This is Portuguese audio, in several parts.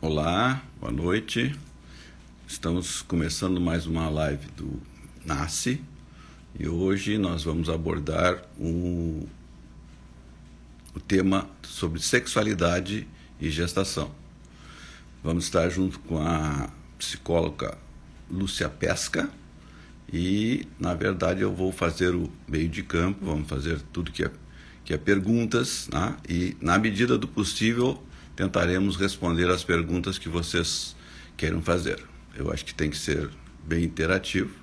Olá, boa noite. Estamos começando mais uma live do Nasce e hoje nós vamos abordar o tema sobre sexualidade e gestação. Vamos estar junto com a psicóloga Lúcia Pesca e, na verdade, eu vou fazer o meio de campo, vamos fazer tudo que é perguntas, né? E, na medida do possível, tentaremos responder as perguntas que vocês queiram fazer. Eu acho que tem que ser bem interativo.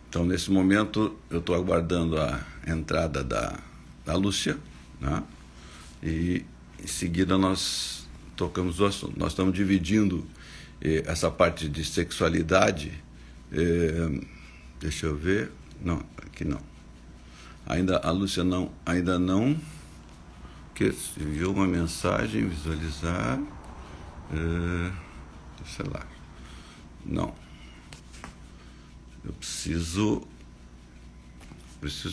Então, nesse momento, eu estou aguardando a entrada da Lúcia, né? E, em seguida, nós tocamos o assunto. Nós estamos dividindo essa parte de sexualidade. Deixa eu ver. Não, aqui não. Ainda a Lúcia ainda não. Que enviou uma mensagem, visualizar. Sei lá. Não. Eu preciso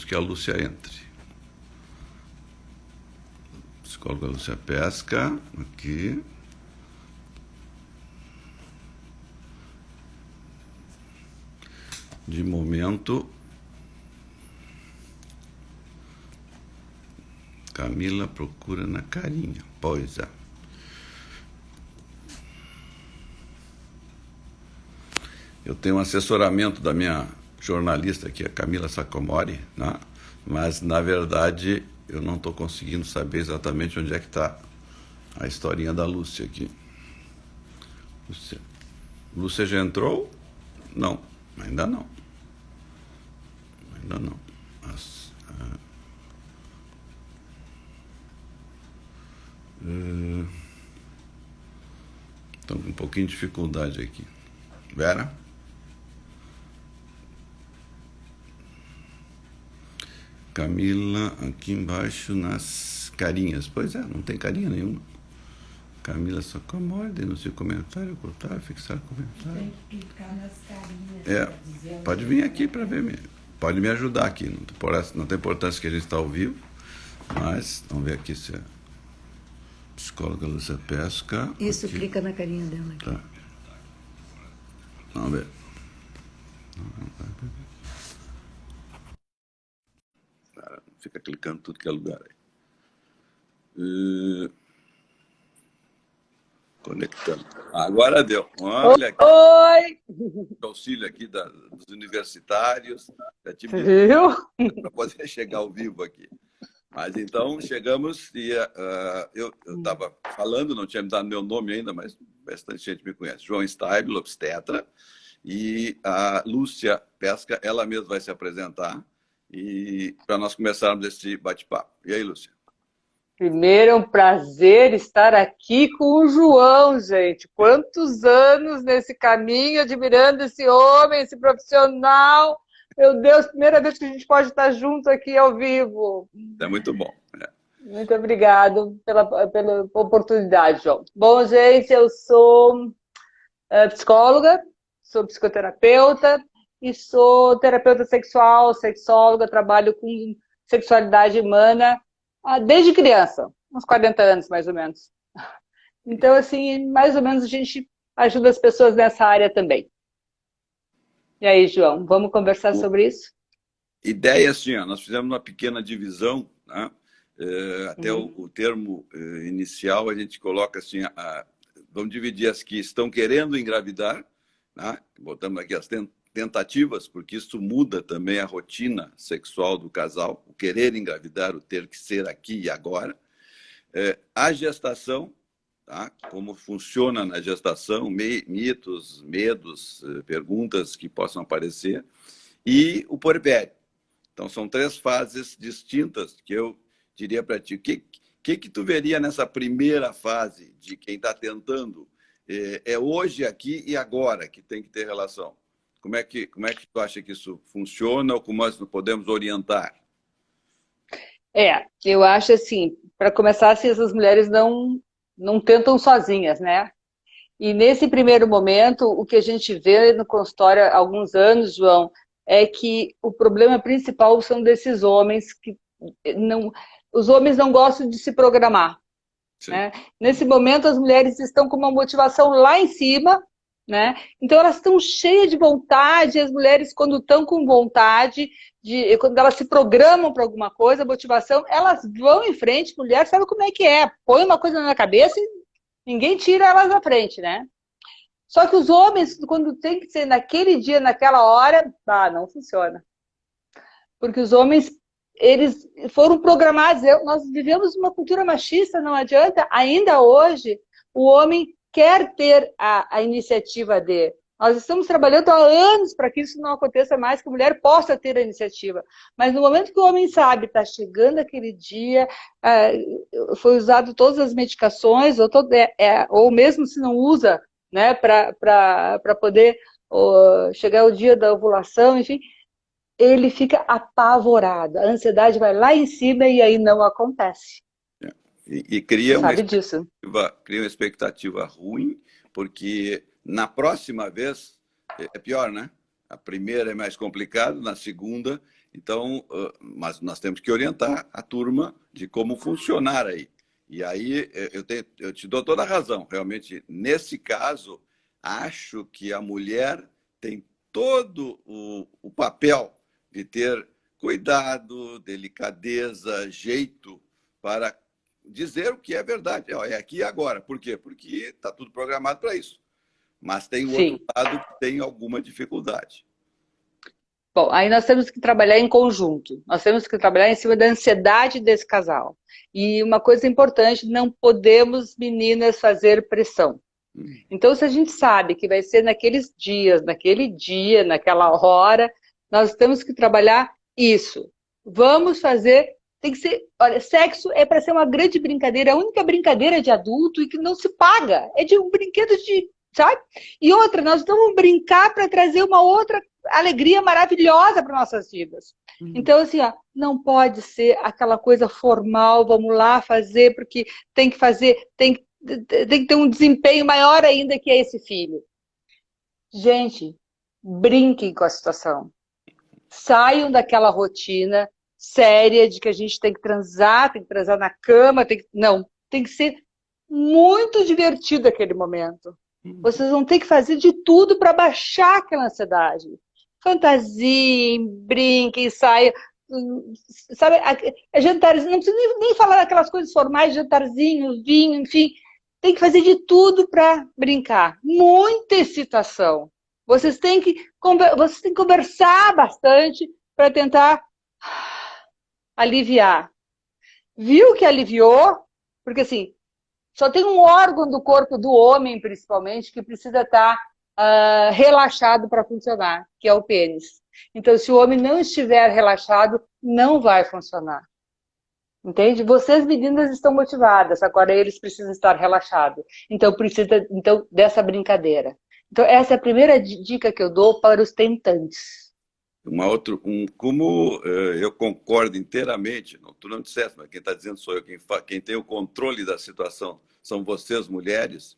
que a Lúcia entre. Psicóloga Lúcia Pesca, aqui. De momento, Camila procura na carinha. Pois é. Eu tenho um assessoramento da minha jornalista aqui, a Camila Sacomori, né? Mas, na verdade, eu não estou conseguindo saber exatamente onde é que está a historinha da Lúcia aqui. Lúcia já entrou? Não, ainda não. Ainda não. Estou com um pouquinho de dificuldade aqui. Vera? Camila, aqui embaixo nas carinhas. Pois é, não tem carinha nenhuma. Camila Sacomori, denuncia o comentário, ocultar, fixar comentário. Tem que clicar nas carinhas. Pode vir aqui para ver. Pode me ajudar aqui. Não tem importância que a gente está ao vivo. Mas, vamos ver aqui se é psicóloga Lúcia Pesca. Isso, aqui. clica na carinha dela aqui. Tá. Vamos ver. Fica clicando tudo que é lugar aí. Conectando. Agora deu. Olha aqui. Oi! O auxílio aqui dos universitários. Viu? Para poder chegar ao vivo aqui. Mas então chegamos e eu estava falando, não tinha me dado meu nome ainda, mas bastante gente me conhece. João Steibel, obstetra, e a Lúcia Pesca, ela mesma vai se apresentar e para nós começarmos esse bate-papo. E aí, Lúcia? Primeiro, é um prazer estar aqui com o João, gente. Quantos anos nesse caminho, admirando esse homem, esse profissional. Meu Deus, primeira vez que a gente pode estar junto aqui ao vivo. É muito bom. Muito obrigado pela oportunidade, João. Bom, gente, eu sou psicóloga, sou psicoterapeuta e sou terapeuta sexual, sexóloga, trabalho com sexualidade humana desde criança, uns 40 anos, mais ou menos. Então, assim, mais ou menos a gente ajuda as pessoas nessa área também. E aí, João, vamos conversar sobre isso? Ideia assim, nós fizemos uma pequena divisão, né? Até o termo inicial a gente coloca assim, vamos dividir as que estão querendo engravidar, né? Botamos aqui as tentativas, porque isso muda também a rotina sexual do casal, o querer engravidar, o ter que ser aqui e agora. A gestação, tá? Como funciona na gestação, mitos, medos, perguntas que possam aparecer, e o puerpério. Então, são 3 fases distintas que eu diria para ti. O que tu veria nessa primeira fase de quem está tentando? É hoje, aqui e agora que tem que ter relação. Como é que tu acha que isso funciona ou como nós podemos orientar? Eu acho assim, para começar, assim, essas mulheres não tentam sozinhas, né? E nesse primeiro momento, o que a gente vê no consultório há alguns anos, João, é que o problema principal são desses homens que os homens não gostam de se programar. né? Nesse momento, as mulheres estão com uma motivação lá em cima, né? Então, elas estão cheias de vontade, as mulheres, quando estão com vontade, quando elas se programam para alguma coisa, motivação, elas vão em frente, mulher sabe como é que é, põe uma coisa na cabeça e ninguém tira elas da frente, né? Só que os homens, quando tem que ser naquele dia, naquela hora, não funciona. Porque os homens, eles foram programados, nós vivemos uma cultura machista, não adianta, ainda hoje, o homem quer ter a iniciativa de... Nós estamos trabalhando há anos para que isso não aconteça mais, que a mulher possa ter a iniciativa. Mas no momento que o homem sabe, está chegando aquele dia, foi usado todas as medicações, ou mesmo se não usa, né, para poder chegar o dia da ovulação, enfim, ele fica apavorado. A ansiedade vai lá em cima e aí não acontece. E cria sabe disso. Cria uma expectativa ruim, porque na próxima vez é pior, né? A primeira é mais complicado, na segunda, então, mas nós temos que orientar a turma de como funcionar aí. E aí eu te dou toda a razão. Realmente, nesse caso, acho que a mulher tem todo o papel de ter cuidado, delicadeza, jeito para dizer o que é verdade. É aqui e agora. Por quê? Porque está tudo programado para isso. Mas tem o outro lado que tem alguma dificuldade. Bom, aí nós temos que trabalhar em conjunto. Nós temos que trabalhar em cima da ansiedade desse casal. E uma coisa importante, não podemos, meninas, fazer pressão. Então, se a gente sabe que vai ser naqueles dias, naquele dia, naquela hora, nós temos que trabalhar isso. Vamos fazer... Tem que ser... Olha, sexo é para ser uma grande brincadeira, a única brincadeira de adulto e que não se paga. É de um brinquedo de... Sabe? E outra, nós vamos brincar para trazer uma outra alegria maravilhosa para nossas vidas. Então, assim, não pode ser aquela coisa formal, vamos lá fazer, porque tem que fazer, tem que ter um desempenho maior ainda que esse filho. Gente, brinquem com a situação. Saiam daquela rotina séria de que a gente tem que transar na cama, não, tem que ser muito divertido aquele momento. Vocês vão ter que fazer de tudo para baixar aquela ansiedade. Fantasiem, brinquem, saiam, sabe, jantarzinho, não precisa nem falar daquelas coisas formais, jantarzinho, vinho, enfim, tem que fazer de tudo para brincar. Muita excitação. Vocês têm que conversar bastante para tentar aliviar. Viu que aliviou? Porque assim, só tem um órgão do corpo do homem, principalmente, que precisa estar relaxado para funcionar, que é o pênis. Então, se o homem não estiver relaxado, não vai funcionar. Entende? Vocês, meninas, estão motivadas, agora eles precisam estar relaxados. Então, precisa dessa brincadeira. Então, essa é a primeira dica que eu dou para os tentantes. Como eu concordo inteiramente, tu não disseste, mas quem está dizendo sou eu, quem tem o controle da situação são vocês, mulheres.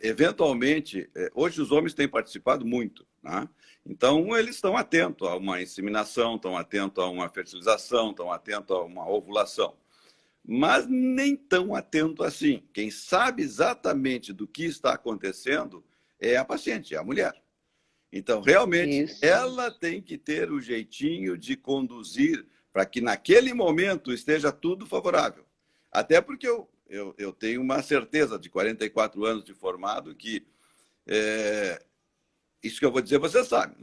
Eventualmente, hoje os homens têm participado muito, né? Então eles estão atentos a uma inseminação, estão atentos a uma fertilização, estão atentos a uma ovulação. Mas nem tão atento assim. Quem sabe exatamente do que está acontecendo é a paciente, é a mulher. Então, realmente, ela tem que ter o jeitinho de conduzir para que naquele momento esteja tudo favorável. Até porque eu tenho uma certeza de 44 anos de formado que isso que eu vou dizer você sabe.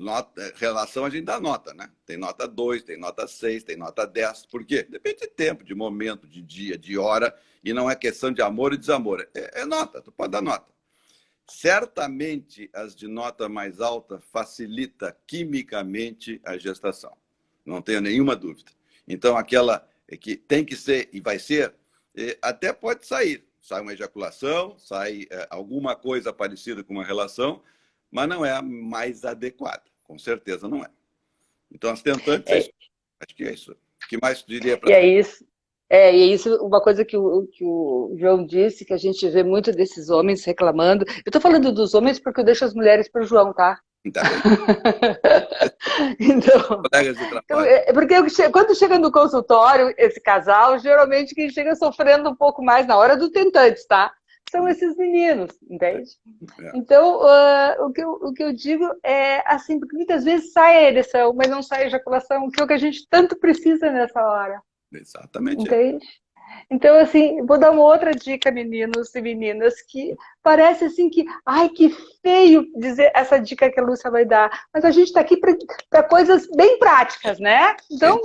Relação a gente dá nota, né? Tem nota 2, tem nota 6, tem nota 10. Por quê? Depende de tempo, de momento, de dia, de hora. E não é questão de amor e desamor. É nota, tu pode dar nota. Certamente, as de nota mais alta facilita quimicamente a gestação. Não tenho nenhuma dúvida. Então, aquela que tem que ser e vai ser, até pode sair. Sai uma ejaculação, sai alguma coisa parecida com uma relação, mas não é a mais adequada. Com certeza não é. Então, as tentantes, acho que é isso. O que mais diria para isso. E é isso, uma coisa que o João disse, que a gente vê muito desses homens reclamando. Eu estou falando dos homens porque eu deixo as mulheres para o João, tá? Tá bem. Então, Colegas de trabalho. porque quando chega no consultório, esse casal, geralmente quem chega sofrendo um pouco mais na hora do tentante, tá? São esses meninos, entende? É. Então, o que eu digo é assim, porque muitas vezes sai a ereção, mas não sai a ejaculação, que é o que a gente tanto precisa nessa hora, Exatamente. entende? Então, assim, vou dar uma outra dica, meninos e meninas, que parece assim que, ai, que feio dizer essa dica que a Lúcia vai dar, mas a gente está aqui para coisas bem práticas, né? Então,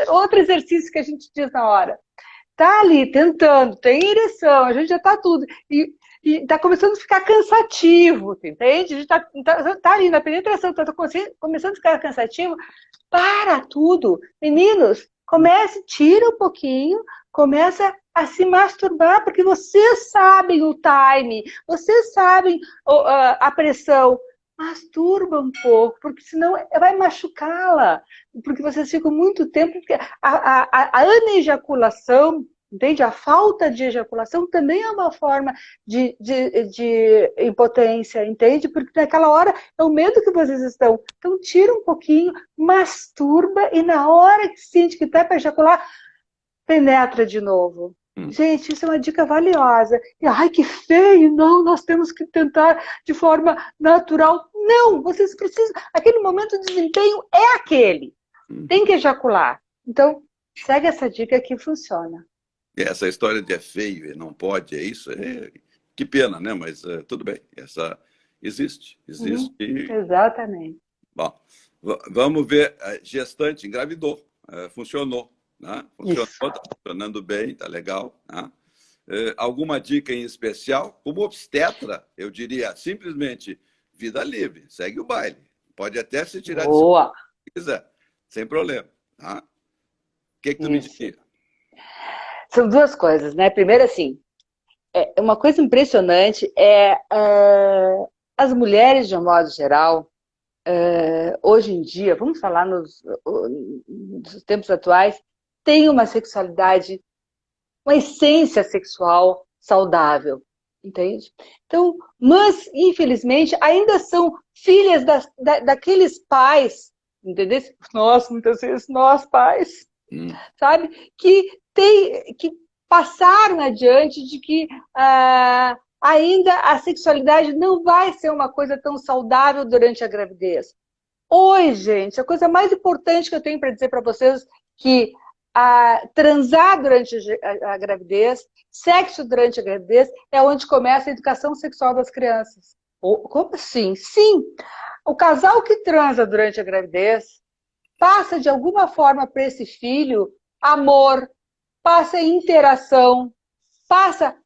outro exercício que a gente diz na hora. Tá ali tentando, tem ereção, a gente já tá tudo. E tá começando a ficar cansativo, entende? A gente tá ali na penetração, tá começando a ficar cansativo. Para tudo. Meninos, tira um pouquinho, começa a se masturbar, porque vocês sabem o time, vocês sabem a pressão. Masturba um pouco, porque senão vai machucá-la. Porque vocês ficam muito tempo. Porque a anejaculação, entende? A falta de ejaculação também é uma forma de impotência, entende? Porque naquela hora é o medo que vocês estão. Então, tira um pouquinho, masturba e na hora que sente que está para ejacular, penetra de novo. Gente, isso é uma dica valiosa. E, ai, que feio! Não, nós temos que tentar de forma natural. Não, vocês precisam. Aquele momento de desempenho é aquele. Tem que ejacular. Então, segue essa dica que funciona. Essa história de é feio e não pode, é isso? Que pena, né? Mas tudo bem. Essa existe. Exatamente. Bom, vamos ver. Gestante engravidou. Funcionou. Né? Funcionou, está funcionando bem, está legal. Né? Alguma dica em especial? Como obstetra, eu diria simplesmente vida livre, segue o baile. Pode até se tirar de si se quiser, sem problema. Tá? O que tu me diria? São duas coisas, né? Primeiro, assim, uma coisa impressionante as mulheres, de um modo geral, hoje em dia, vamos falar nos tempos atuais, têm uma sexualidade, uma essência sexual saudável, entende? Então, mas, infelizmente, ainda são filhas daqueles pais, entendeu? Muitas vezes nós pais, sabe? Que passaram adiante de que ainda a sexualidade não vai ser uma coisa tão saudável durante a gravidez. Hoje, gente, a coisa mais importante que eu tenho para dizer para vocês que transar durante a gravidez, sexo durante a gravidez, é onde começa a educação sexual das crianças. Como assim? Sim, o casal que transa durante a gravidez passa de alguma forma para esse filho amor, passa interação, passa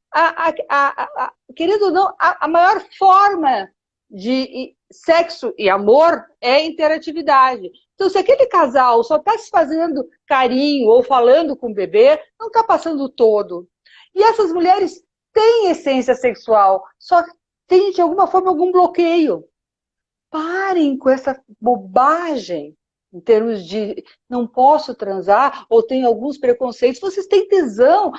querendo ou não, a maior forma de sexo e amor é interatividade. Então, se aquele casal só está se fazendo carinho ou falando com o bebê, não está passando todo. E essas mulheres têm essência sexual, só tem, de alguma forma, algum bloqueio. Parem com essa bobagem, em termos de não posso transar, ou tenho alguns preconceitos. Vocês têm tesão.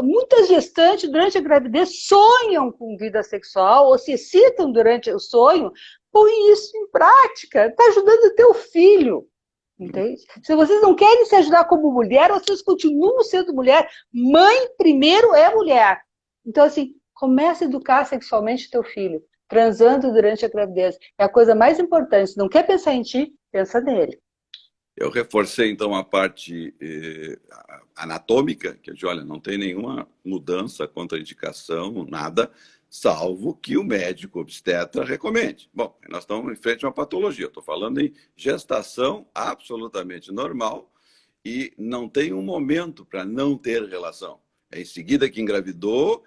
Muitas gestantes, durante a gravidez, sonham com vida sexual, ou se excitam durante o sonho. Põe isso em prática. Está ajudando o teu filho. Entende? Se vocês não querem se ajudar como mulher, vocês continuam sendo mulher. Mãe primeiro é mulher. Então, assim, comece a educar sexualmente teu filho. Transando durante a gravidez. É a coisa mais importante. Se não quer pensar em ti, pensa nele. Eu reforcei, então, a parte anatômica, que eu disse, olha, não tem nenhuma mudança, contraindicação, nada, salvo que o médico obstetra recomende. Bom, nós estamos em frente a uma patologia. Eu estou falando em gestação absolutamente normal e não tem um momento para não ter relação. É em seguida que engravidou,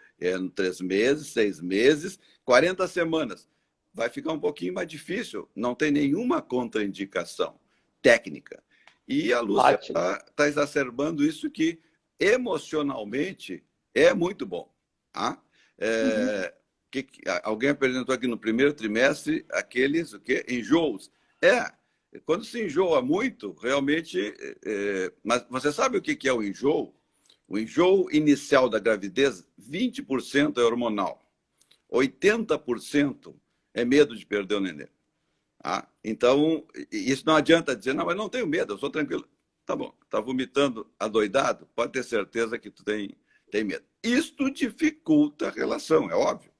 3 meses, 6 meses, 40 semanas. Vai ficar um pouquinho mais difícil, não tem nenhuma contraindicação técnica. E a Lúcia está exacerbando isso que emocionalmente é muito bom. Tá? Alguém apresentou aqui no primeiro trimestre aqueles enjoos. Quando se enjoa muito, realmente... mas você sabe o que é o enjoo? O enjoo inicial da gravidez, 20% é hormonal. 80% É medo de perder o neném. Ah, então, isso não adianta dizer, não, mas não tenho medo, eu sou tranquilo. Tá bom, tá vomitando adoidado? Pode ter certeza que tu tem medo. Isto dificulta a relação, é óbvio.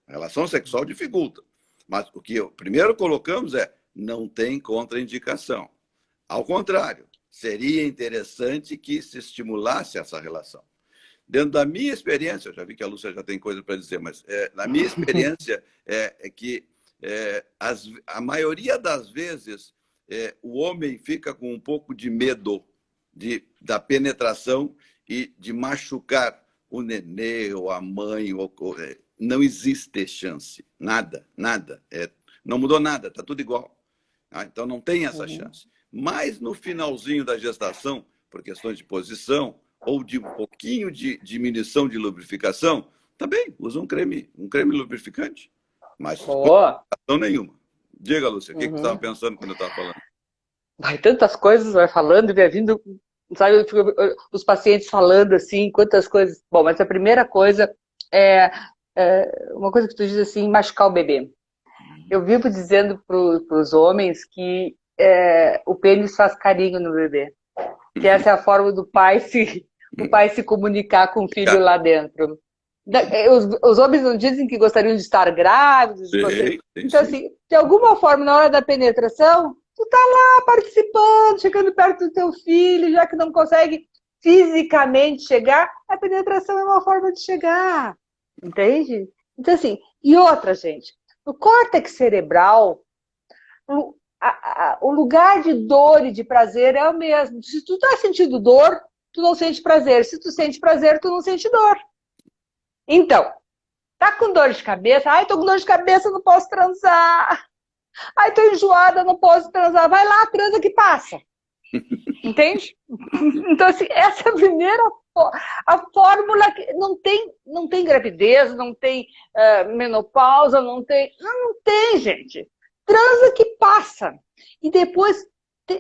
A relação sexual dificulta. Mas o que primeiro colocamos é, não tem contraindicação. Ao contrário, seria interessante que se estimulasse essa relação. Dentro da minha experiência, eu já vi que a Lúcia já tem coisa para dizer, mas na minha experiência é que a maioria das vezes o homem fica com um pouco de medo da penetração e de machucar o nenê ou a mãe. Não existe chance, nada. Não mudou nada, está tudo igual. Então não tem essa chance. Mas no finalzinho da gestação, por questões de posição ou de um pouquinho de diminuição de lubrificação, também usa um creme lubrificante. Mas não nenhuma. Diga, Lúcia, o que você estava pensando quando eu estava falando? Vai tantas coisas, vai falando e vai vindo, sabe, os pacientes falando assim, quantas coisas. Bom, mas a primeira coisa é uma coisa que tu diz assim, machucar o bebê. Eu vivo dizendo para os homens que o pênis faz carinho no bebê. Que essa é a forma do pai se comunicar com o filho lá dentro. Os homens não dizem que gostariam de estar grávidos. Então, assim, de alguma forma, na hora da penetração, tu tá lá participando, chegando perto do teu filho, já que não consegue fisicamente chegar, a penetração é uma forma de chegar. Entende? Então, assim, e outra, gente, no córtex cerebral, o lugar de dor e de prazer é o mesmo. Se tu tá sentindo dor, tu não sente prazer. Se tu sente prazer, tu não sente dor. Então, tá com dor de cabeça? Ai, tô com dor de cabeça, não posso transar. Ai, tô enjoada, não posso transar. Vai lá, transa que passa. Entende? Então, assim, essa é a primeira a fórmula que não tem gravidez, não tem menopausa, não tem, gente. Transa que passa. E depois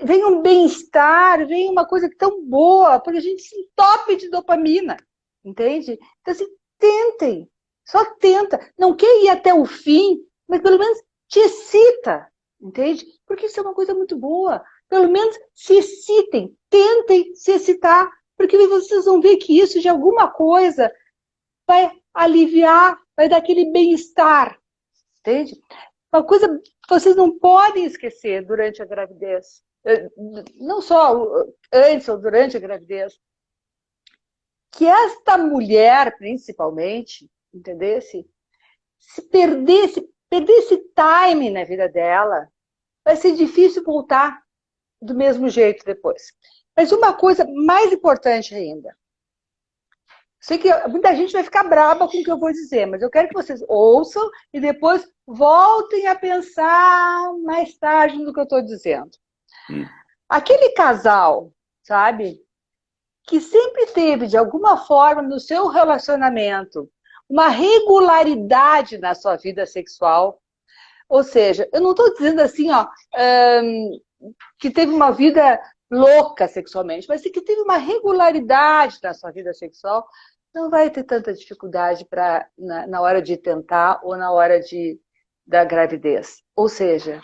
vem um bem-estar, vem uma coisa tão boa, porque a gente se entope de dopamina. Entende? Então, assim, tentem. Só tenta. Não quer ir até o fim, mas pelo menos te excita. Entende? Porque isso é uma coisa muito boa. Pelo menos se excitem. Tentem se excitar. Porque vocês vão ver que isso, de alguma coisa, vai aliviar, vai dar aquele bem-estar. Entende? Uma coisa que vocês não podem esquecer durante a gravidez, não só antes ou durante a gravidez, que esta mulher, principalmente, entendesse? Se perder esse time na vida dela, vai ser difícil voltar do mesmo jeito depois. Mas uma coisa mais importante ainda, sei que muita gente vai ficar brava com o que eu vou dizer, mas eu quero que vocês ouçam e depois voltem a pensar mais tarde no que eu estou dizendo. Aquele casal, sabe, que sempre teve, de alguma forma, no seu relacionamento, uma regularidade na sua vida sexual, ou seja, eu não estou dizendo assim, que teve uma vida louca sexualmente, mas que teve uma regularidade na sua vida sexual, não vai ter tanta dificuldade na hora de tentar ou na hora da gravidez. Ou seja,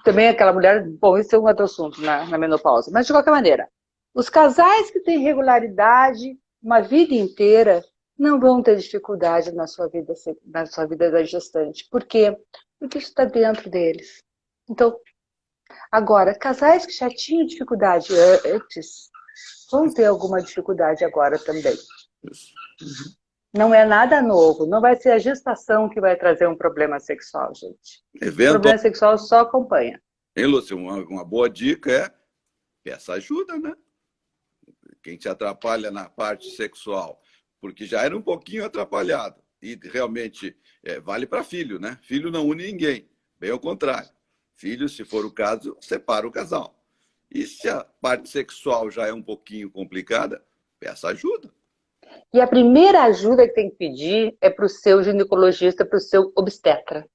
também aquela mulher, bom, isso é um outro assunto na menopausa, mas de qualquer maneira, os casais que têm regularidade uma vida inteira não vão ter dificuldade na sua vida da gestante. Por quê? Porque isso está dentro deles. Então, agora, casais que já tinham dificuldade antes, vão ter alguma dificuldade agora também. Não é nada novo, não vai ser a gestação que vai trazer um problema sexual, gente. O problema sexual só acompanha. Hein, Lúcia, uma boa dica é peça ajuda, né? Quem te atrapalha na parte sexual, porque já era um pouquinho atrapalhado. E realmente vale para filho, né? Filho não une ninguém, bem ao contrário. Filho, se for o caso, separa o casal. E se a parte sexual já é um pouquinho complicada, peça ajuda. E a primeira ajuda que tem que pedir é para o seu ginecologista, para o seu obstetra.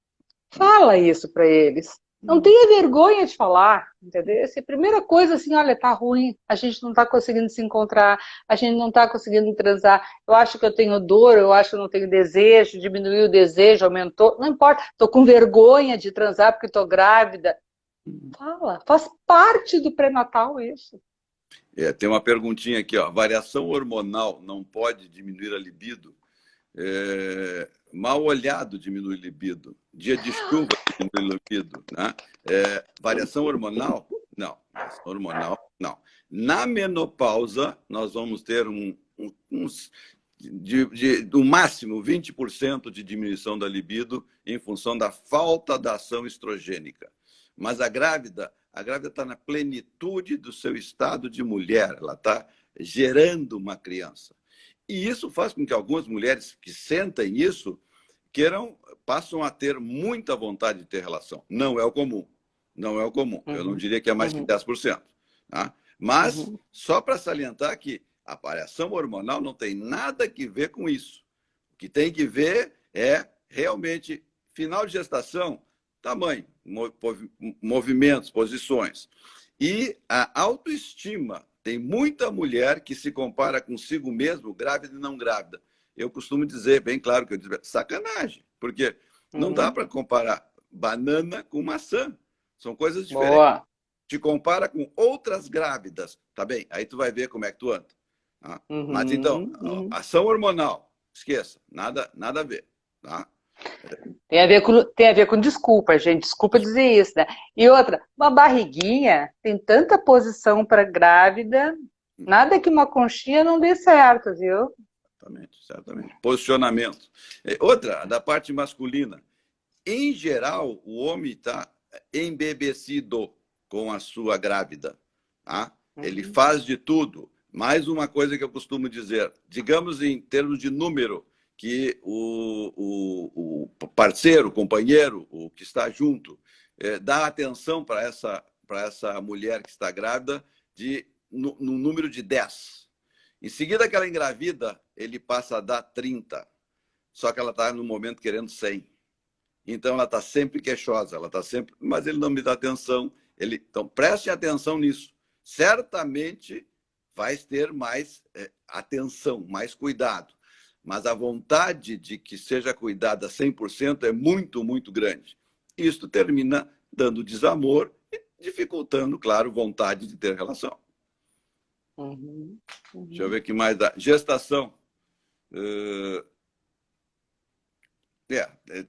Fala isso para eles. Não tenha vergonha de falar, entendeu? Essa é a primeira coisa, assim, olha, tá ruim, a gente não tá conseguindo se encontrar, a gente não tá conseguindo transar, eu acho que eu tenho dor, eu acho que eu não tenho desejo, diminuiu o desejo, aumentou, não importa, tô com vergonha de transar porque tô grávida. Fala, faz parte do pré-natal isso. Tem uma perguntinha aqui, ó. Variação hormonal não pode diminuir a libido? Mal olhado diminui libido. Dia de chuva diminui libido. Né? Variação hormonal? Não. Variação hormonal, não. Na menopausa, nós vamos ter do máximo 20% de diminuição da libido em função da falta da ação estrogênica. Mas a grávida está na plenitude do seu estado de mulher, ela está gerando uma criança. E isso faz com que algumas mulheres que sentem isso passam a ter muita vontade de ter relação. Não é o comum. Não é o comum. Eu não diria que é mais que 10%. Tá? Mas, só para salientar que a variação hormonal não tem nada que ver com isso. O que tem que ver é realmente final de gestação, tamanho, movimentos, posições. E a autoestima. Tem muita mulher que se compara consigo mesmo, grávida e não grávida. Eu costumo dizer, bem claro que eu digo, sacanagem, porque não dá para comparar banana com maçã. São coisas diferentes. Boa. Te compara com outras grávidas, tá bem? Aí tu vai ver como é que tu anda. Tá? Mas então, ação hormonal, esqueça, nada a ver. Tá? Tem a ver com desculpa, gente. Desculpa dizer isso, né? E outra, uma barriguinha tem tanta posição para grávida, nada que uma conchinha não dê certo, viu? Certamente. Posicionamento. Outra, da parte masculina. Em geral, o homem está embebecido com a sua grávida. Tá? Ele faz de tudo. Mais uma coisa que eu costumo dizer, digamos em termos de número, que o parceiro, o companheiro, o que está junto, dá atenção para essa mulher que está grávida no número de 10. Em seguida que ela engravida, ele passa a dar 30. Só que ela está no momento querendo 100. Então ela está sempre queixosa, ela está sempre, mas ele não me dá atenção. Então preste atenção nisso. Certamente vai ter mais atenção, mais cuidado. Mas a vontade de que seja cuidada 100% é muito, muito grande. Isso termina dando desamor e dificultando, claro, vontade de ter relação. Deixa eu ver o que mais dá. Gestação.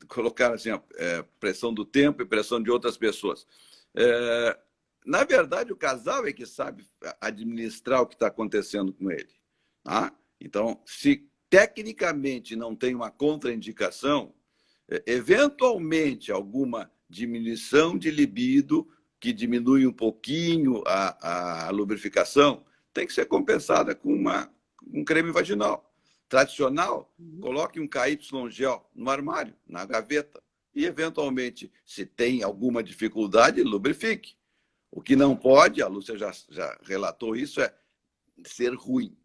Colocar assim, pressão do tempo e pressão de outras pessoas. Na verdade, o casal é que sabe administrar o que está acontecendo com ele. Tá? Então, se tecnicamente não tem uma contraindicação, eventualmente alguma diminuição de libido, que diminui um pouquinho a lubrificação, tem que ser compensada com um creme vaginal. Tradicional, coloque um KY gel no armário, na gaveta, e eventualmente, se tem alguma dificuldade, lubrifique. O que não pode, a Lúcia já relatou isso, é ser ruim.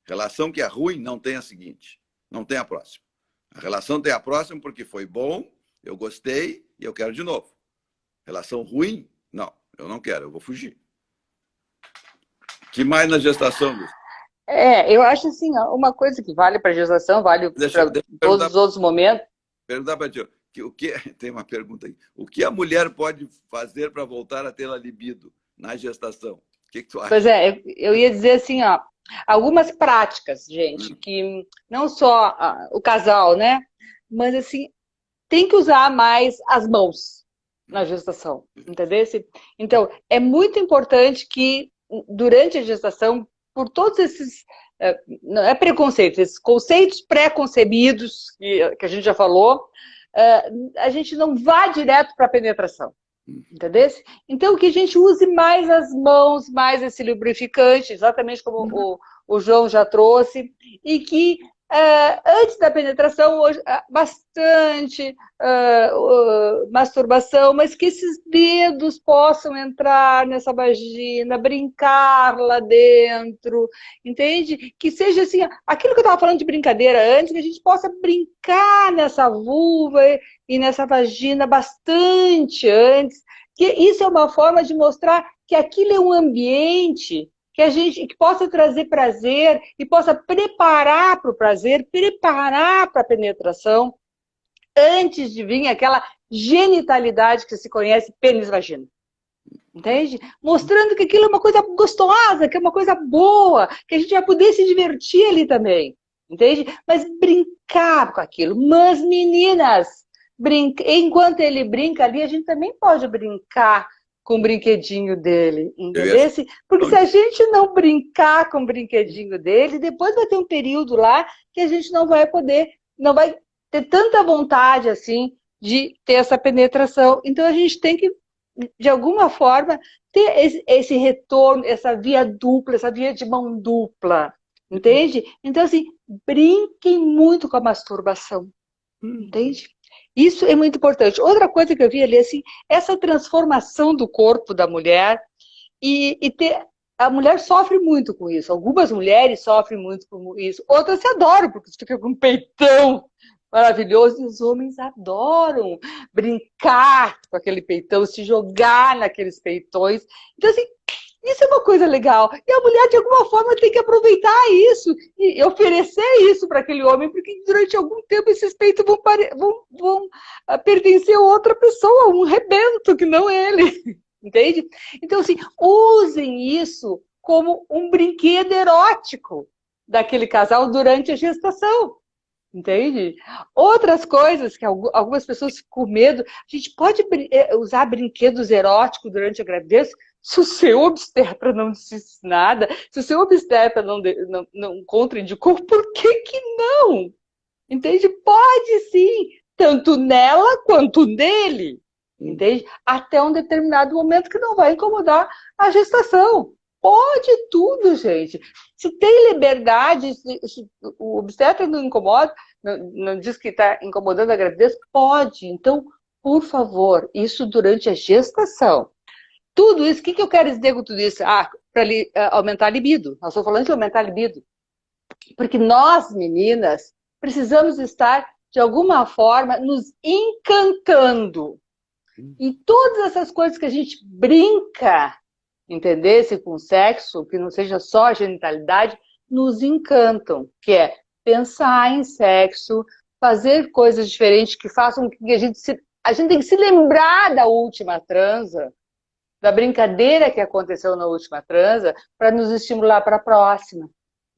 Relação que é ruim não tem a seguinte, não tem a próxima. A relação tem a próxima porque foi bom, eu gostei e eu quero de novo. Relação ruim, não, eu não quero, eu vou fugir. Que mais na gestação, Lúcia? Eu acho assim, uma coisa que vale para a gestação, vale para todos os outros momentos. Perguntar para ti, tem uma pergunta aí. O que a mulher pode fazer para voltar a ter a libido na gestação? O que tu acha? Pois é, eu ia dizer assim, algumas práticas, gente, que não só o casal, né? Mas assim, tem que usar mais as mãos na gestação, entendeu? Então, é muito importante que durante a gestação, por todos esses, não é preconceito, esses conceitos pré-concebidos que a gente já falou, a gente não vá direto para a penetração, entendeu? Então, que a gente use mais as mãos, mais esse lubrificante, exatamente como o João já trouxe, e que antes da penetração, bastante masturbação, mas que esses dedos possam entrar nessa vagina, brincar lá dentro, entende? Que seja assim, aquilo que eu estava falando de brincadeira antes, que a gente possa brincar nessa vulva e nessa vagina bastante antes, que isso é uma forma de mostrar que aquilo é um ambiente que possa trazer prazer e possa preparar para o prazer, preparar para a penetração, antes de vir aquela genitalidade que se conhece, pênis-vagina. Entende? Mostrando que aquilo é uma coisa gostosa, que é uma coisa boa, que a gente vai poder se divertir ali também. Entende? Mas brincar com aquilo. Mas, meninas, enquanto ele brinca ali, a gente também pode brincar com o brinquedinho dele, entendeu? Porque se a gente não brincar com o brinquedinho dele, depois vai ter um período lá que a gente não vai poder, não vai ter tanta vontade assim de ter essa penetração. Então a gente tem que, de alguma forma, ter esse retorno, essa via dupla, essa via de mão dupla, entende? Então, assim, brinquem muito com a masturbação, entende? Isso é muito importante. Outra coisa que eu vi ali, assim, essa transformação do corpo da mulher a mulher sofre muito com isso. Algumas mulheres sofrem muito com isso. Outras se adoram, porque você fica com um peitão maravilhoso. E os homens adoram brincar com aquele peitão, se jogar naqueles peitões. Então, assim, isso é uma coisa legal. E a mulher, de alguma forma, tem que aproveitar isso e oferecer isso para aquele homem, porque durante algum tempo esses peitos vão pertencer a outra pessoa, um rebento, que não ele. Entende? Então, assim, usem isso como um brinquedo erótico daquele casal durante a gestação. Entende? Outras coisas que algumas pessoas ficam com medo, a gente pode usar brinquedos eróticos durante a gravidez? Se o seu obstetra não disse nada, se o seu obstetra não contraindicou, por que não? Entende? Pode sim, tanto nela quanto nele. Entende? Até um determinado momento que não vai incomodar a gestação. Pode tudo, gente. Se tem liberdade, se o obstetra não incomoda, não diz que está incomodando a gravidez, pode. Então, por favor, isso durante a gestação. Tudo isso, o que eu quero dizer com tudo isso? Para aumentar a libido. Nós estamos falando de aumentar a libido. Porque nós, meninas, precisamos estar, de alguma forma, nos encantando. E todas essas coisas que a gente brinca, entendesse, com sexo, que não seja só a genitalidade, nos encantam. Que é pensar em sexo, fazer coisas diferentes que façam que a gente tem que se lembrar da última transa, da brincadeira que aconteceu na última transa, para nos estimular para a próxima,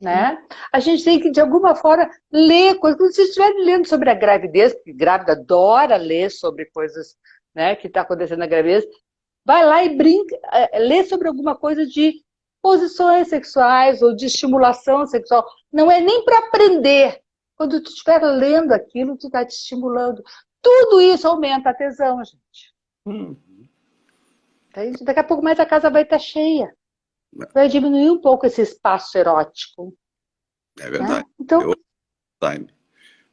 né? A gente tem que, de alguma forma, ler coisas. Quando você estiver lendo sobre a gravidez, porque grávida adora ler sobre coisas, né, que está acontecendo na gravidez, vai lá e brinca, lê sobre alguma coisa de posições sexuais ou de estimulação sexual. Não é nem para aprender. Quando tu estiver lendo aquilo, tu está te estimulando. Tudo isso aumenta a tesão, gente. Daqui a pouco mais a casa vai estar cheia. Vai diminuir um pouco esse espaço erótico. É verdade. Né? Então, time.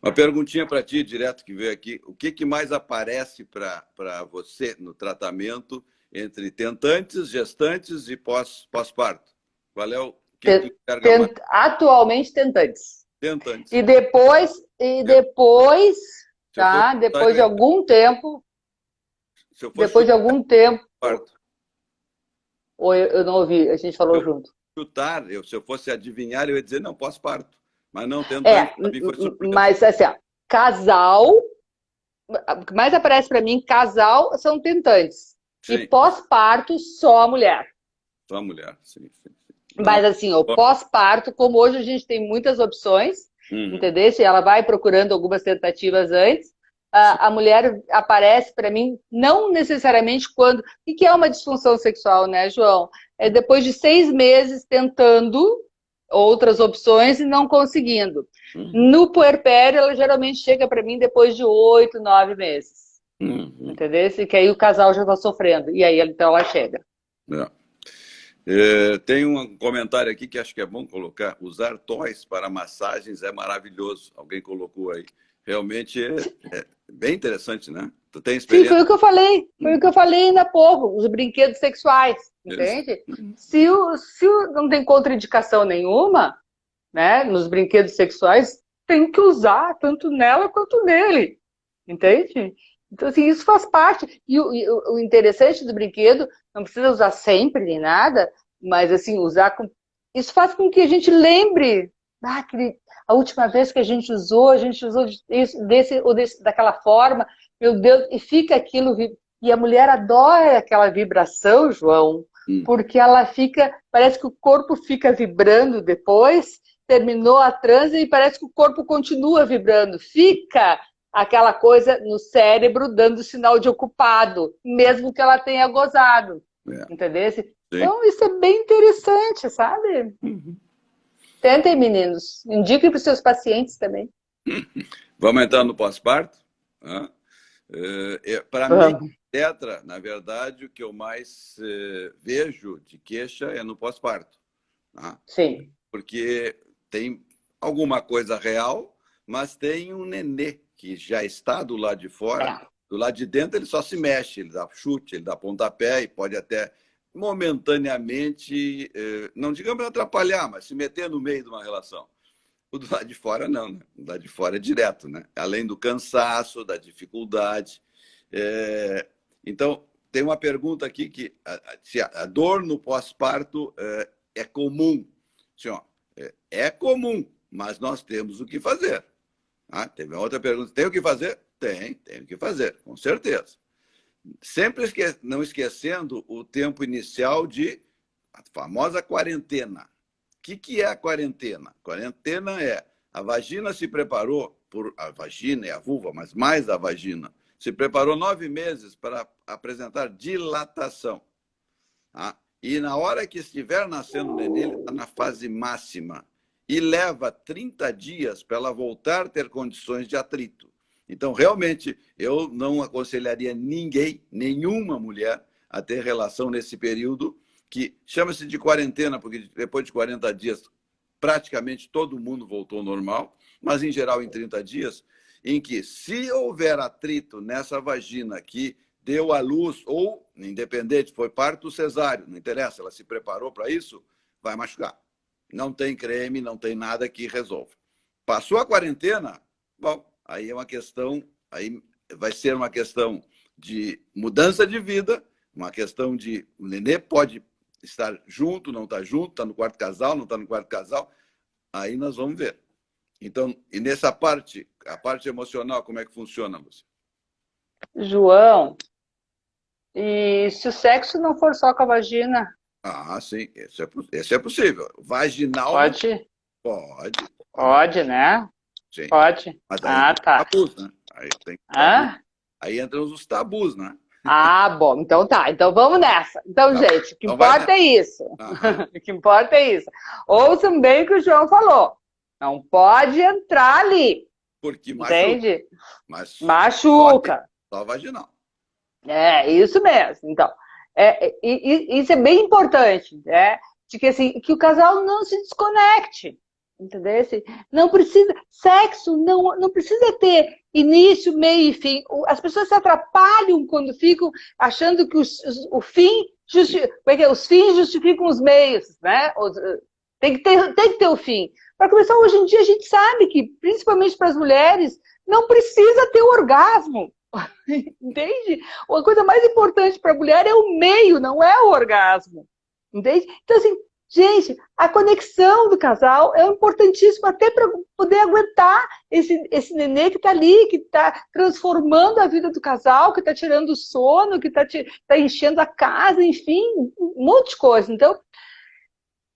Uma perguntinha para ti, direto, que veio aqui. O que mais aparece para você no tratamento entre tentantes, gestantes e pós-parto? Qual é o que carga mais? Atualmente, tentantes. Tentantes. E depois tá? Depois de algum tempo... Depois de algum tempo... Parto. Ou eu não ouvi, a gente falou junto. Chutar, se eu fosse adivinhar, eu ia dizer, não, pós-parto. Mas não, tentante, mas assim, ó, casal, o que mais aparece para mim, casal são tentantes. Sim. E pós-parto, só a mulher. Só a mulher, sim. Mas assim, o pós-parto, como hoje a gente tem muitas opções, entendeu? Se ela vai procurando algumas tentativas antes, a mulher aparece para mim, não necessariamente quando... O que é uma disfunção sexual, né, João? É depois de 6 meses tentando outras opções e não conseguindo. No puerpério, ela geralmente chega para mim depois de 8, 9 meses. Entendeu? Que aí o casal já está sofrendo. E aí, então, ela chega. Tem um comentário aqui que acho que é bom colocar. Usar toys para massagens é maravilhoso. Alguém colocou aí. Realmente é bem interessante, né? Tu tem experiência? Sim, foi o que eu falei. Foi o que eu falei ainda há pouco. Os brinquedos sexuais, entende? Se não tem contraindicação nenhuma, né, nos brinquedos sexuais, tem que usar tanto nela quanto nele, entende? Então, assim, isso faz parte. E o interessante do brinquedo, não precisa usar sempre nem nada, mas, assim, usar com... Isso faz com que a gente lembre, a última vez que a gente usou isso, daquela forma, meu Deus, e fica aquilo... E a mulher adora aquela vibração, João, porque ela fica... Parece que o corpo fica vibrando depois, terminou a transe e parece que o corpo continua vibrando. Fica aquela coisa no cérebro dando sinal de ocupado, mesmo que ela tenha gozado. Entendeu? Então, isso é bem interessante, sabe? Tentem, meninos. Indiquem para os seus pacientes também. Vamos entrar no pós-parto? Para mim, tetra, na verdade, o que eu mais vejo de queixa é no pós-parto. Tá? Sim. Porque tem alguma coisa real, mas tem um nenê que já está do lado de fora. Do lado de dentro ele só se mexe, ele dá chute, ele dá pontapé e pode até momentaneamente, não digamos atrapalhar, mas se meter no meio de uma relação. O do lado de fora não, né? O do lado de fora é direto, né? Além do cansaço, da dificuldade. Então, tem uma pergunta aqui que se a dor no pós-parto é comum. Assim, ó, é comum, mas nós temos o que fazer. Teve outra pergunta. Tem o que fazer? Tem o que fazer, com certeza. Sempre não esquecendo o tempo inicial de a famosa quarentena. O que é a quarentena? Quarentena é a vagina se preparou, a vagina e a vulva, mas mais a vagina, se preparou 9 meses para apresentar dilatação. E na hora que estiver nascendo o neném, ele está na fase máxima. E leva 30 dias para ela voltar a ter condições de atrito. Então, realmente, eu não aconselharia ninguém, nenhuma mulher, a ter relação nesse período, que chama-se de quarentena, porque depois de 40 dias, praticamente todo mundo voltou ao normal, mas, em geral, em 30 dias, em que, se houver atrito nessa vagina que deu à luz, ou, independente, foi parto cesáreo, não interessa, ela se preparou para isso, vai machucar. Não tem creme, não tem nada que resolva. Passou a quarentena, bom, aí é uma questão, aí vai ser uma questão de mudança de vida, uma questão de o nenê pode estar junto, não está junto, está no quarto casal, não está no quarto casal, aí nós vamos ver. Então, e nessa parte, a parte emocional, como é que funciona, Lúcia? João, e se o sexo não for só com a vagina? Sim, esse é possível. Vaginal pode? Pode. Pode, né? Sim. Pode. Mas aí Tá. Tabus, né? Aí entram os tabus, né? Bom, então tá. Então vamos nessa. Então, gente, o que importa é isso. O que importa é isso. Ouçam bem o que o João falou. Não pode entrar ali. Porque machuca. Entende? Machuca. Só vaginal. Isso mesmo. Então, isso é bem importante, né? De que, assim, que o casal não se desconecte. Entendeu? Não precisa, sexo não precisa ter início, meio e fim. As pessoas se atrapalham quando ficam achando que os fins justificam os meios, né? Tem que ter o fim. Para começar, hoje em dia a gente sabe que, principalmente para as mulheres, não precisa ter orgasmo. Entende? A coisa mais importante para a mulher é o meio, não é o orgasmo. Entende? Então, assim, gente, a conexão do casal é importantíssima até para poder aguentar esse nenê que está ali, que está transformando a vida do casal, que está tirando o sono, que está enchendo a casa, enfim, um monte de coisa. Então,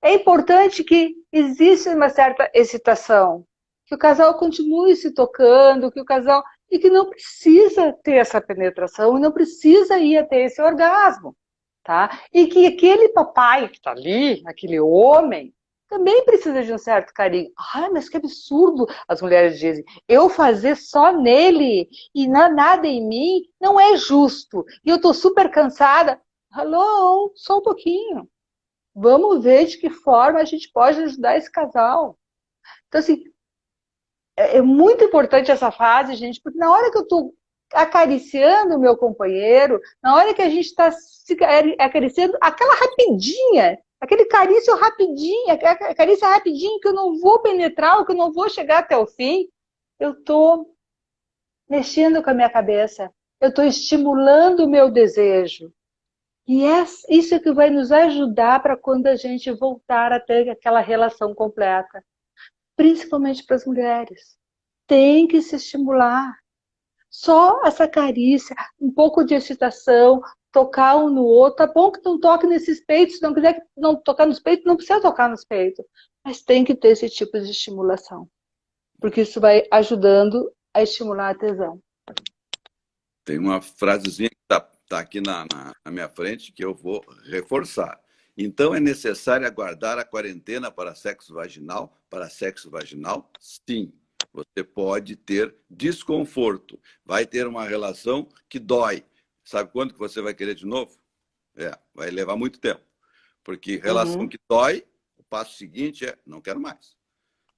é importante que exista uma certa excitação, que o casal continue se tocando, que o casal... E que não precisa ter essa penetração, e não precisa ir até esse orgasmo. Tá? E que aquele papai que está ali, aquele homem, também precisa de um certo carinho. Mas que absurdo, as mulheres dizem. Eu fazer só nele e nada em mim não é justo. E eu estou super cansada. Alô, só um pouquinho. Vamos ver de que forma a gente pode ajudar esse casal. Então, assim, é muito importante essa fase, gente, porque na hora que eu estou acariciando o meu companheiro, na hora que a gente está se acariciando, aquela rapidinha, aquele carício rapidinho, aquela carícia rapidinho que eu não vou penetrar, ou que eu não vou chegar até o fim, eu estou mexendo com a minha cabeça, eu estou estimulando o meu desejo. E isso é que vai nos ajudar para quando a gente voltar a ter aquela relação completa. Principalmente para as mulheres. Tem que se estimular. Só essa carícia, um pouco de excitação, tocar um no outro. Tá bom que não toque nesses peitos, se não quiser não tocar nos peitos, não precisa tocar nos peitos. Mas tem que ter esse tipo de estimulação. Porque isso vai ajudando a estimular a tesão. Tem uma frasezinha que está aqui na minha frente que eu vou reforçar. Então, é necessário aguardar a quarentena para sexo vaginal? Para sexo vaginal, sim. Você pode ter desconforto. Vai ter uma relação que dói. Sabe quando que você vai querer de novo? Vai levar muito tempo. Porque relação que dói, o passo seguinte é não quero mais.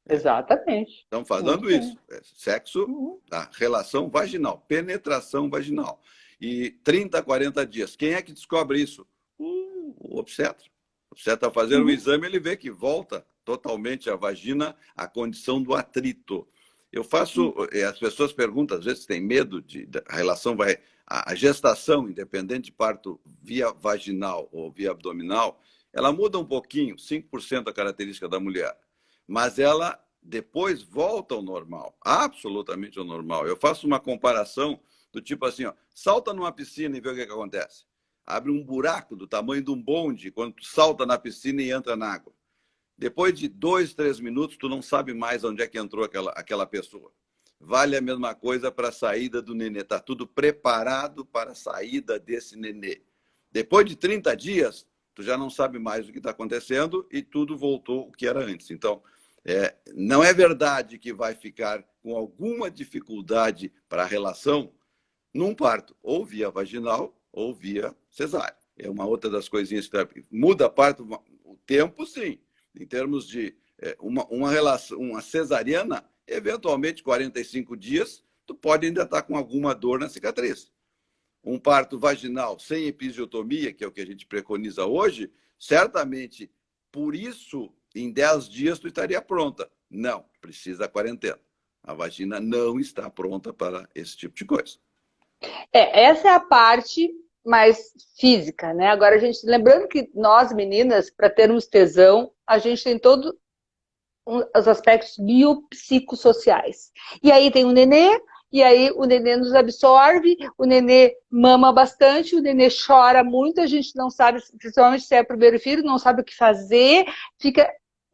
Exatamente. Estamos falando isso. Sexo, a relação vaginal, penetração vaginal. E 30, 40 dias. Quem é que descobre isso? O obstetra. O obstetra fazendo um exame, ele vê que volta totalmente a vagina à condição do atrito. Eu faço, as pessoas perguntam, às vezes têm medo a relação a gestação, independente de parto via vaginal ou via abdominal, ela muda um pouquinho, 5% a característica da mulher. Mas ela depois volta ao normal, absolutamente ao normal. Eu faço uma comparação do tipo assim, ó, salta numa piscina e vê o que acontece. Abre um buraco do tamanho de um bonde quando tu salta na piscina e entra na água. Depois de 2, 3 minutos, tu não sabe mais onde é que entrou aquela pessoa. Vale a mesma coisa para a saída do nenê. Está tudo preparado para a saída desse nenê. Depois de 30 dias, tu já não sabe mais o que está acontecendo e tudo voltou o que era antes. Então, não é verdade que vai ficar com alguma dificuldade para a relação num parto, ou via vaginal ou via cesárea. É uma outra das coisinhas que muda a parto, o tempo, sim. Em termos de uma cesariana, eventualmente 45 dias, tu pode ainda estar com alguma dor na cicatriz. Um parto vaginal sem episiotomia, que é o que a gente preconiza hoje, certamente, por isso, em 10 dias tu estaria pronta. Não, precisa da quarentena. A vagina não está pronta para esse tipo de coisa. Essa é a parte mais física, né? Agora, lembrando que nós, meninas, para termos tesão, a gente tem todos os aspectos biopsicossociais. E aí tem o nenê, e aí o nenê nos absorve, o nenê mama bastante, o nenê chora muito, a gente não sabe, principalmente se é o primeiro filho, não sabe o que fazer,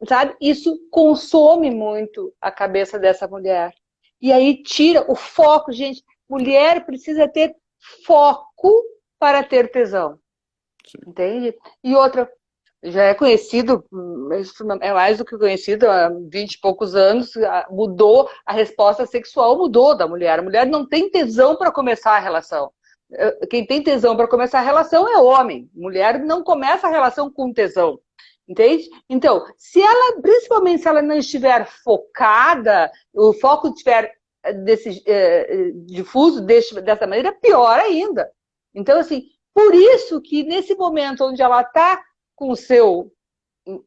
sabe? Isso consome muito a cabeça dessa mulher. E aí tira o foco, gente. Mulher precisa ter foco para ter tesão. Entende? E outra, já é conhecido, é mais do que conhecido, há 20 e poucos anos, mudou a resposta sexual, mudou da mulher. A mulher não tem tesão para começar a relação. Quem tem tesão para começar a relação é o homem. Mulher não começa a relação com tesão. Entende? Então, principalmente se ela não estiver focada, o foco estiver difuso dessa maneira, pior ainda. Então, assim, por isso que nesse momento onde ela está com o seu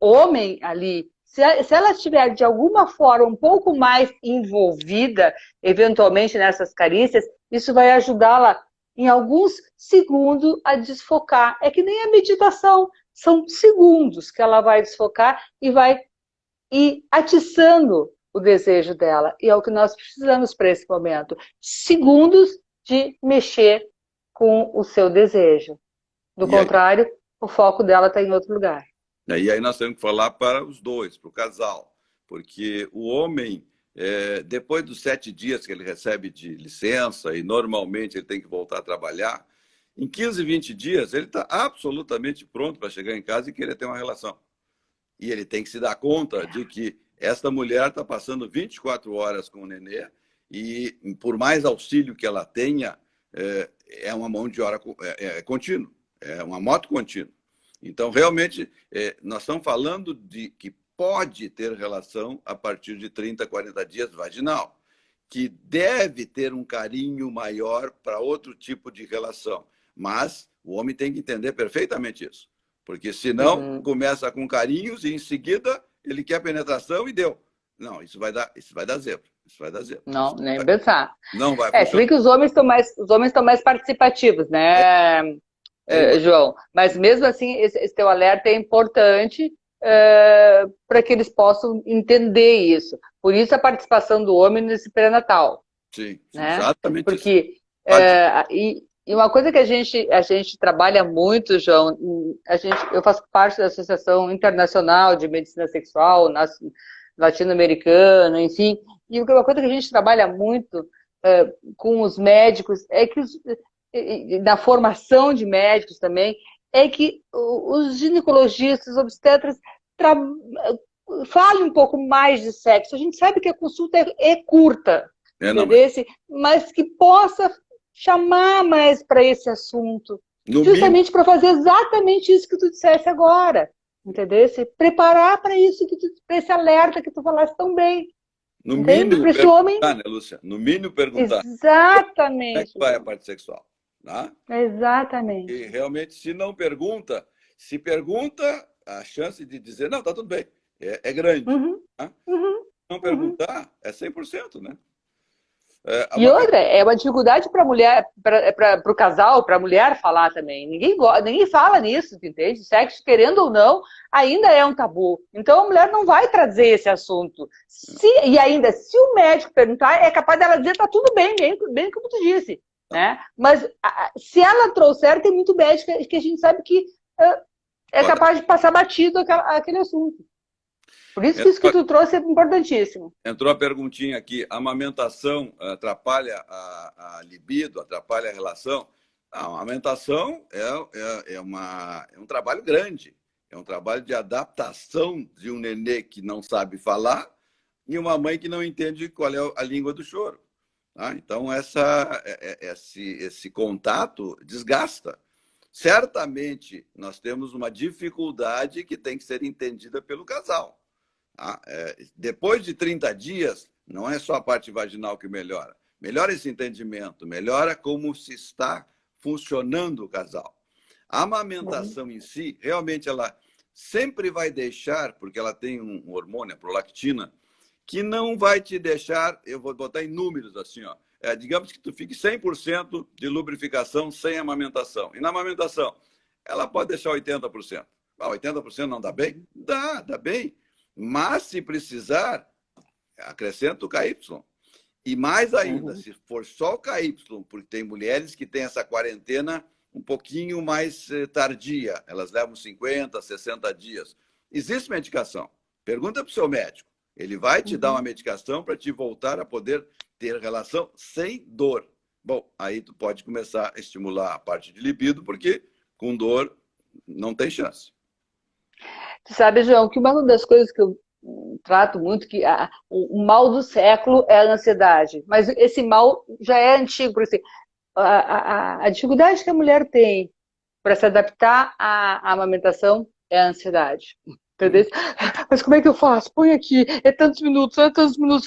homem ali, se ela estiver de alguma forma um pouco mais envolvida, eventualmente nessas carícias, isso vai ajudá-la em alguns segundos a desfocar. É que nem a meditação, são segundos que ela vai desfocar e vai ir atiçando o desejo dela. E é o que nós precisamos para esse momento. Segundos de mexer com o seu desejo. Do contrário, o foco dela está em outro lugar. E aí nós temos que falar para os dois, para o casal. Porque o homem, depois dos 7 dias que ele recebe de licença, e normalmente ele tem que voltar a trabalhar, em 15, 20 dias ele está absolutamente pronto para chegar em casa e querer ter uma relação. E ele tem que se dar conta de que esta mulher está passando 24 horas com o nenê e, por mais auxílio que ela tenha, é uma mão de hora contínua, é uma moto contínua. Então, realmente, nós estamos falando de que pode ter relação a partir de 30, 40 dias vaginal, que deve ter um carinho maior para outro tipo de relação. Mas o homem tem que entender perfeitamente isso. Porque senão começa com carinhos e em seguida ele quer penetração e deu. Não, isso vai dar zebra. Isso vai dar zero. Não, nem pensar. Não vai Se bem funcionar. que os homens estão mais participativos, né, João? Mas mesmo assim, esse teu alerta é importante para que eles possam entender isso. Por isso a participação do homem nesse pré-natal. Sim, Né? exatamente Porque, isso. E uma coisa que a gente trabalha muito, João, eu faço parte da Associação Internacional de Medicina Sexual, latino-americana, enfim, e uma coisa que a gente trabalha muito com os médicos é que, na formação de médicos também, é que os ginecologistas, obstetras, falem um pouco mais de sexo. A gente sabe que a consulta é curta, mas que possa chamar mais para esse assunto, justamente para fazer exatamente isso que tu disseste agora, entendeu? Se preparar para isso, para esse alerta que tu falaste tão bem. No mínimo para esse homem, né, Lúcia? No mínimo perguntar. Exatamente. Como é que vai a parte sexual? Tá? Exatamente. E realmente, se não pergunta, se pergunta, a chance de dizer, não, tá tudo bem, é grande. Tá? Não perguntar, é 100%, né? E outra, é uma dificuldade para a mulher, para o casal, para a mulher falar também. Ninguém fala nisso, entende? Sexo, querendo ou não, ainda é um tabu. Então a mulher não vai trazer esse assunto. E ainda, se o médico perguntar, é capaz dela dizer, tá tudo bem, bem como tu disse. Né? Mas se ela trouxer, tem muito médico que a gente sabe que é capaz de passar batido aquele assunto. Por isso que isso que tu trouxe é importantíssimo. Entrou a perguntinha aqui, a amamentação atrapalha a libido, atrapalha a relação? Não, a amamentação é um trabalho grande, é um trabalho de adaptação de um nenê que não sabe falar e uma mãe que não entende qual é a língua do choro. Tá? Então, esse contato desgasta. Certamente, nós temos uma dificuldade que tem que ser entendida pelo casal. Depois de 30 dias, não é só a parte vaginal que melhora. Melhora esse entendimento, melhora como se está funcionando o casal. A amamentação em si, realmente, ela sempre vai deixar, porque ela tem um hormônio, a prolactina, que não vai te deixar, eu vou botar em números assim, ó, digamos que tu fique 100% de lubrificação sem amamentação. E na amamentação, ela pode deixar 80%. 80% não dá bem? Dá bem. Mas, se precisar, acrescenta o KY. E mais ainda, se for só o KY, porque tem mulheres que têm essa quarentena um pouquinho mais tardia. Elas levam 50, 60 dias. Existe medicação. Pergunta para o seu médico. Ele vai te dar uma medicação para te voltar a poder ter relação sem dor. Bom, aí tu pode começar a estimular a parte de libido, porque com dor não tem chance. Tu sabe, João, que uma das coisas que eu trato muito, que o mal do século é a ansiedade. Mas esse mal já é antigo, por assim, a dificuldade que a mulher tem para se adaptar à amamentação é a ansiedade. Entendeu? Mas como é que eu faço? Põe aqui, é tantos minutos,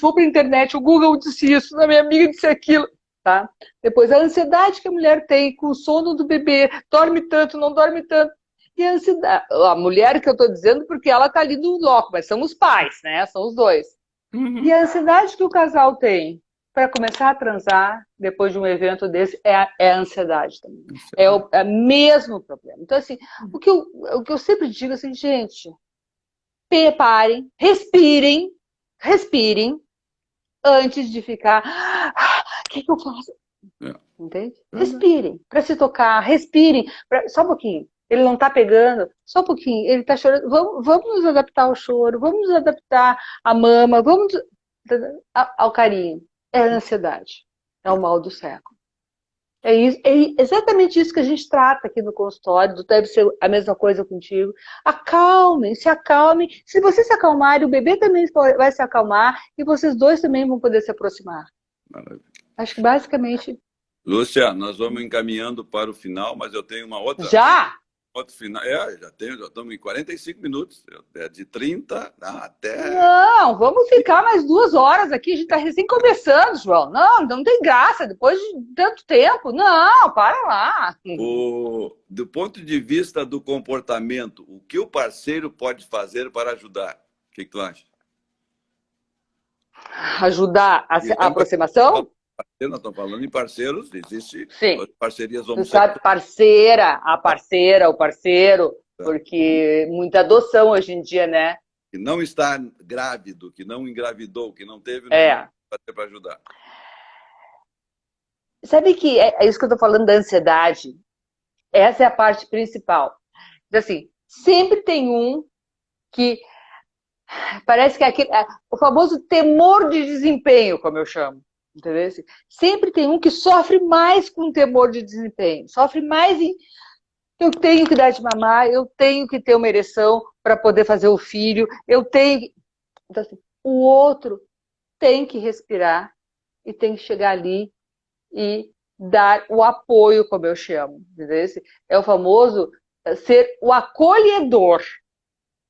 vou para a internet, o Google disse isso, a minha amiga disse aquilo. Tá? Depois, a ansiedade que a mulher tem com o sono do bebê, dorme tanto, não dorme tanto. E a ansiedade, a mulher que eu estou dizendo, porque ela está ali no bloco, mas são os pais, né? São os dois. E a ansiedade que o casal tem para começar a transar depois de um evento desse é a ansiedade também. É o mesmo problema. Então, assim, o que eu sempre digo assim, gente, preparem, respirem antes de ficar. O que eu faço? Entende? Respirem, para se tocar, respirem. Só um pouquinho. Ele não está pegando, só um pouquinho. Ele está chorando. Vamos nos adaptar ao choro, vamos nos adaptar à mama, vamos ao carinho. É a ansiedade. É o mal do século. É exatamente isso que a gente trata aqui no consultório. Deve ser a mesma coisa contigo. Acalmem, se acalmem. Se você se acalmar, o bebê também vai se acalmar e vocês dois também vão poder se aproximar. Maravilha. Acho que basicamente... Lúcia, nós vamos encaminhando para o final, mas eu tenho uma outra... Já? Outro final. Já estamos em 45 minutos. De 30 até... Não, vamos ficar mais 2 horas aqui. A gente está recém começando, João. Não tem graça. Depois de tanto tempo. Não, para lá. Do ponto de vista do comportamento, o que o parceiro pode fazer para ajudar? O que tu acha? ajudar a aproximação? Nós estamos falando em parceiros, existe Sim. parcerias Tu sabe, parceira, a parceira, o parceiro, porque muita adoção hoje em dia, né? Que não está grávido, que não engravidou, que não teve para ajudar. Sabe que é isso que eu estou falando da ansiedade? Essa é a parte principal. Assim, sempre tem um que parece que é o famoso temor de desempenho, como eu chamo. Entendeu? Sempre tem um que sofre mais com o temor de desempenho, sofre mais em eu tenho que dar de mamar, eu tenho que ter uma ereção para poder fazer o filho, eu tenho que... Então, assim, o outro tem que respirar e tem que chegar ali e dar o apoio, como eu chamo. Entendeu? É o famoso ser o acolhedor.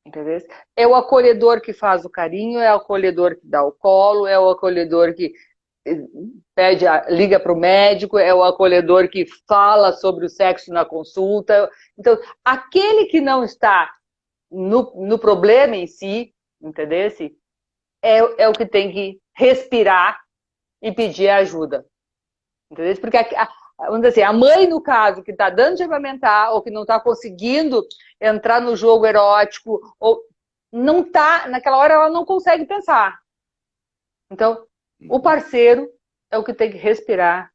Entendeu? É o acolhedor que faz o carinho, é o acolhedor que dá o colo, é o acolhedor que liga para o médico, é o acolhedor que fala sobre o sexo na consulta. Então, aquele que não está no problema em si, entendeu? É o que tem que respirar e pedir ajuda. Entendeu? Porque vamos dizer assim, a mãe, no caso, que está dando de amamentar ou que não está conseguindo entrar no jogo erótico, ou não está, naquela hora ela não consegue pensar. Então, o parceiro é o que tem que respirar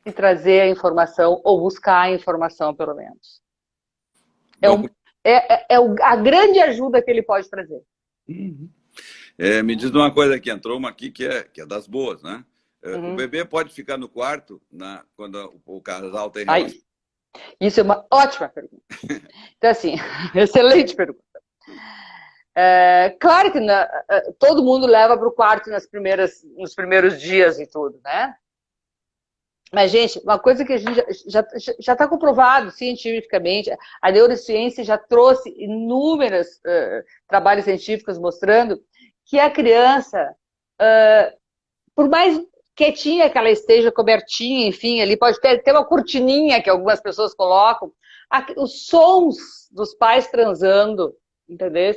e trazer a informação, ou buscar a informação, pelo menos. A grande ajuda que ele pode trazer. Me diz uma coisa aqui, entrou uma aqui que é das boas, né? O bebê pode ficar no quarto quando o casal tem relação? Isso é uma ótima pergunta. Então, assim, excelente pergunta. Claro que todo mundo leva para o quarto nos primeiros dias e tudo, né? Mas, gente, uma coisa que a gente já está comprovado cientificamente, a neurociência já trouxe inúmeros trabalhos científicos mostrando que a criança, por mais quietinha que ela esteja, cobertinha, enfim, ali pode ter uma cortininha que algumas pessoas colocam, os sons dos pais transando, entendeu?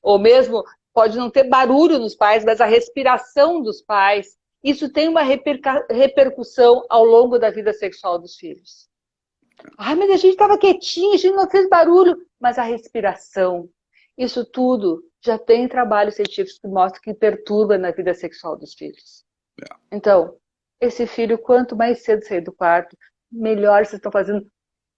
Ou mesmo pode não ter barulho nos pais, mas a respiração dos pais, isso tem uma repercussão ao longo da vida sexual dos filhos. Mas a gente estava quietinho, a gente não fez barulho, mas a respiração, isso tudo já tem trabalhos científicos que mostram que perturba na vida sexual dos filhos. Então, esse filho, quanto mais cedo sair do quarto, melhor vocês estão fazendo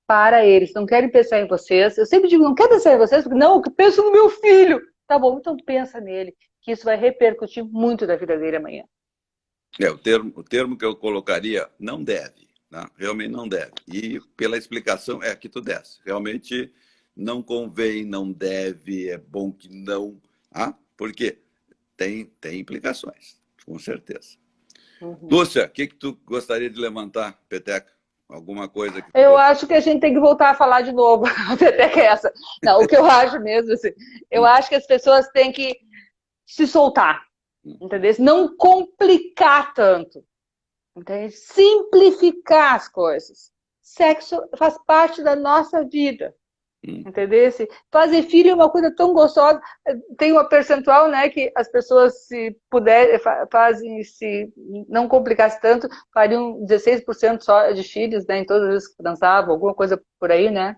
para eles. Não querem pensar em vocês. Eu sempre digo, não quero pensar em vocês, porque não, eu penso no meu filho. Tá bom, então pensa nele, que isso vai repercutir muito na vida dele amanhã. O termo que eu colocaria, não deve. Né? Realmente não deve. E pela explicação, que tu desse. Realmente não convém, não deve, é bom que não. Por quê? Tem implicações, com certeza. Lúcia, o que tu gostaria de levantar, Peteca? Alguma coisa que... Eu acho que a gente tem que voltar a falar de novo. A Peteca é essa. Não, o que eu acho mesmo, assim, eu acho que as pessoas têm que se soltar, entendeu? Não complicar tanto, entende? Simplificar as coisas. Sexo faz parte da nossa vida. Entendeu? Fazer filho é uma coisa tão gostosa. Tem uma percentual, né, que as pessoas, se puderem, fazem, se não complicasse tanto, fariam 16% só de filhos, né, em todas as vezes que transavam, alguma coisa por aí, né?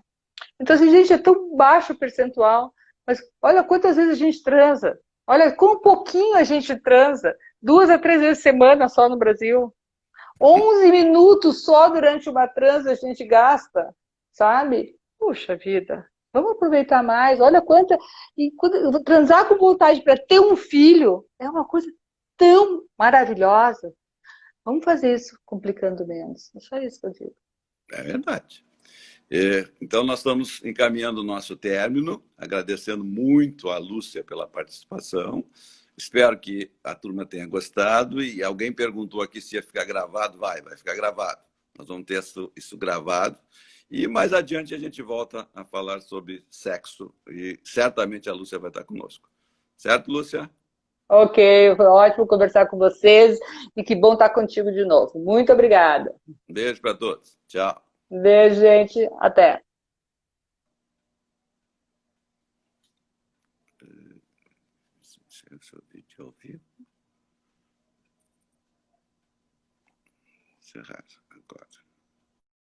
Então, assim, gente, é tão baixo o percentual, mas olha quantas vezes a gente transa. Olha, com pouquinho a gente transa. 2 a 3 vezes por semana só no Brasil. 11 minutos só durante uma transa a gente gasta, sabe? Puxa vida, vamos aproveitar mais. Olha quanta. E transar com vontade para ter um filho é uma coisa tão maravilhosa. Vamos fazer isso complicando menos. É só isso que eu digo. É verdade. Então, nós estamos encaminhando o nosso término, agradecendo muito a Lúcia pela participação. Espero que a turma tenha gostado. E alguém perguntou aqui se ia ficar gravado. Vai ficar gravado. Nós vamos ter isso gravado. E mais adiante a gente volta a falar sobre sexo e certamente a Lúcia vai estar conosco. Certo, Lúcia? Ok, foi ótimo conversar com vocês e que bom estar contigo de novo. Muito obrigada. Beijo para todos. Tchau. Beijo, gente. Até. Seu vídeo ao vivo. encerrar agora.